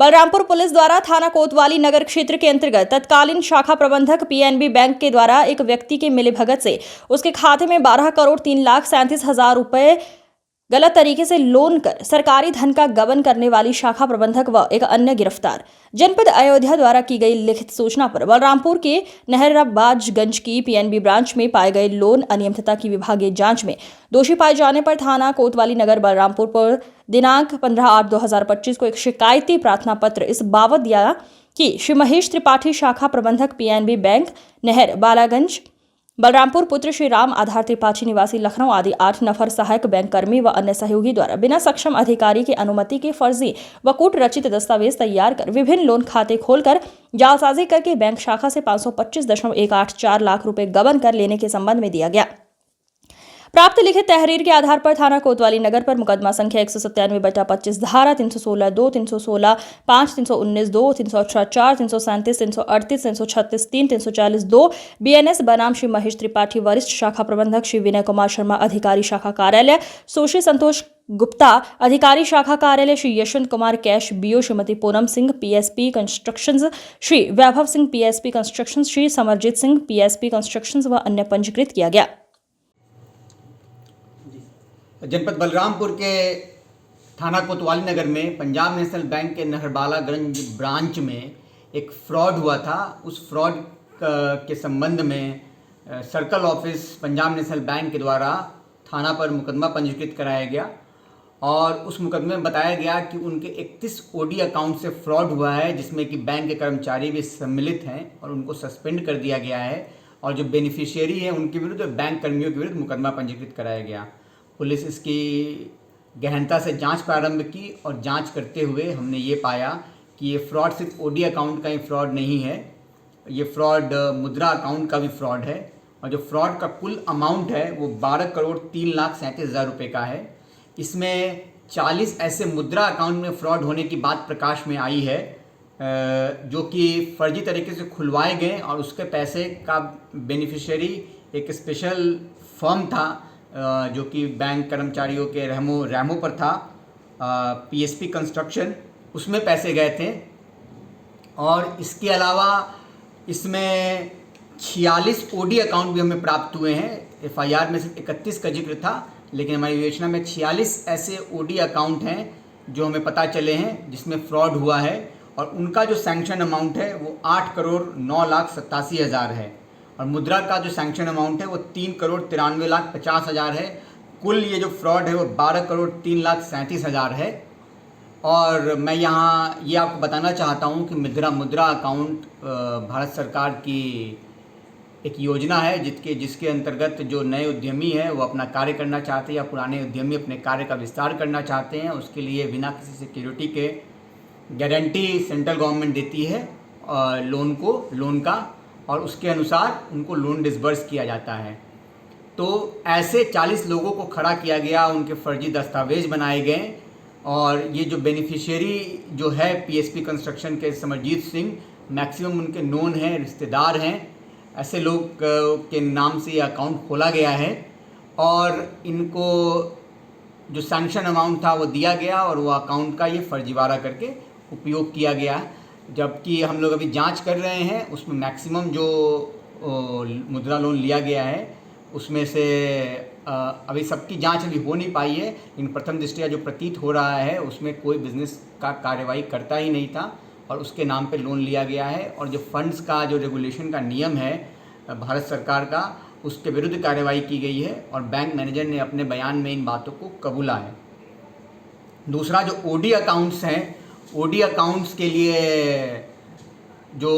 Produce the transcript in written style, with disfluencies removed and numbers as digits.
Balrampur police द्वारा थाना कोतवाली नगर क्षेत्र के अंतर्गत तत्कालीन शाखा प्रबंधक पीएनबी बैंक के द्वारा एक व्यक्ति के मिलीभगत से उसके खाते में 12,03,37,000 रुपए गलत तरीके से लोन कर सरकारी धन का गबन करने वाली शाखा प्रबंधक व एक अन्य गिरफ्तार। जनपद अयोध्या द्वारा की गई लिखित सूचना पर बलरामपुर के नहरबाजगंज की पीएनबी ब्रांच में पाए गए लोन अनियमितता की विभागीय जांच में दोषी पाए जाने पर थाना कोतवाली नगर बलरामपुर पर दिनांक 15/8/2025 को एक शिकायती प्रार्थना पत्र इस बाबत दिया कि श्री महेश त्रिपाठी शाखा प्रबंधक पीएनबी बैंक नहर बालागंज बलरामपुर पुत्र श्री राम आधार त्रिपाठी निवासी लखनऊ आदि 8 नफर सहायक बैंक कर्मी व अन्य सहयोगी द्वारा बिना सक्षम अधिकारी की अनुमति के फर्जी व कूट रचित दस्तावेज तैयार कर विभिन्न लोन खाते खोलकर जालसाजी करके बैंक शाखा से 525.184 लाख रुपए गबन कर लेने के संबंध में दिया गया। प्राप्त लिखित तहरीर के आधार पर थाना कोतवाली नगर पर मुकदमा संख्या 197/25 धारा 316(2), 316(5), 319(2), 318(4), 337, 338, 336(3), 340(2) BNS बनाम श्री महेश त्रिपाठी वरिष्ठ शाखा प्रबंधक श्री विनय कुमार शर्मा अधिकारी शाखा कार्यालय सुश्री संतोष गुप्ता अधिकारी शाखा कार्यालय Shri Yashwant Kumar cash BO Shrimati Poonam Singh PSP constructions Shri Vaibhav Singh PSP constructions Shri Samarjeet Singh PSP constructions व अन्य पंजीकृत किया गया। जनपद बलरामपुर के थाना कोतवाली नगर में पंजाब नेशनल बैंक के नहरबालागंज ब्रांच में एक फ्रॉड हुआ था। उस फ्रॉड के संबंध में circle office Punjab national bank के द्वारा थाना पर मुकदमा पंजीकृत कराया गया और उस मुकदमे में बताया गया कि उनके 31 OD अकाउंट से फ्रॉड हुआ है, जिसमें कि बैंक के कर्मचारी भी सम्मिलित हैं और उनको सस्पेंड कर दिया गया है और जो बेनिफिशियरी हैं उनके विरुद्ध बैंक कर्मियों के विरुद्ध मुकदमा पंजीकृत कराया गया। पुलिस इसकी गहनता से जांच प्रारंभ की और जांच करते हुए हमने ये पाया कि ये फ्रॉड सिर्फ OD अकाउंट का ही फ्रॉड नहीं है, ये फ्रॉड मुद्रा अकाउंट का भी फ्रॉड है और जो फ्रॉड का कुल अमाउंट है वो 12,03,37,000 रुपये का है। इसमें 40 ऐसे मुद्रा अकाउंट में फ्रॉड होने की बात प्रकाश में आई है जो कि फर्जी तरीके से खुलवाए गए और उसके पैसे का बेनिफिशियरी एक स्पेशल फर्म था जो कि बैंक कर्मचारियों के रहमों पर था, PSP कंस्ट्रक्शन, उसमें पैसे गए थे। और इसके अलावा इसमें 46 OD अकाउंट भी हमें प्राप्त हुए हैं। FIR में सिर्फ 31 का जिक्र था, लेकिन हमारी योजना में 46 ऐसे OD अकाउंट हैं जो हमें पता चले हैं जिसमें फ्रॉड हुआ है और उनका जो सैंक्शन अमाउंट है वो 8,09,87,000 है और मुद्रा का जो सैंक्शन अमाउंट है वो 3,93,50,000 है। कुल ये जो फ्रॉड है वो 12,03,37,000 है। और मैं यहाँ ये आपको बताना चाहता हूँ कि मुद्रा अकाउंट भारत सरकार की एक योजना है जिसके अंतर्गत जो नए उद्यमी हैं वो अपना कार्य करना चाहते हैं या पुराने उद्यमी अपने कार्य का विस्तार करना चाहते हैं, उसके लिए बिना किसी सिक्योरिटी के गारंटी सेंट्रल गवर्नमेंट देती है लोन का और उसके अनुसार उनको लोन डिसबर्स किया जाता है। तो ऐसे 40 लोगों को खड़ा किया गया, उनके फर्जी दस्तावेज बनाए गए और ये जो बेनिफिशियरी जो है PSP कंस्ट्रक्शन के समरजीत सिंह, मैक्सिमम उनके नोन हैं, रिश्तेदार हैं, ऐसे लोग के नाम से ये अकाउंट खोला गया है और इनको जो सैंक्शन अमाउंट था वो दिया गया और वो अकाउंट का ये फर्जीवाड़ा करके उपयोग किया गया। जबकि हम लोग अभी जांच कर रहे हैं, उसमें मैक्सिमम जो मुद्रा लोन लिया गया है उसमें से अभी सबकी जांच अभी हो नहीं पाई है, इन प्रथम दृष्टया जो प्रतीत हो रहा है उसमें कोई बिजनेस का कार्यवाही करता ही नहीं था और उसके नाम पे लोन लिया गया है और जो फंड्स का जो रेगुलेशन का नियम है भारत सरकार का, उसके विरुद्ध कार्यवाही की गई है और बैंक मैनेजर ने अपने बयान में इन बातों को कबूला है। दूसरा जो OD अकाउंट्स हैं, OD अकाउंट्स के लिए जो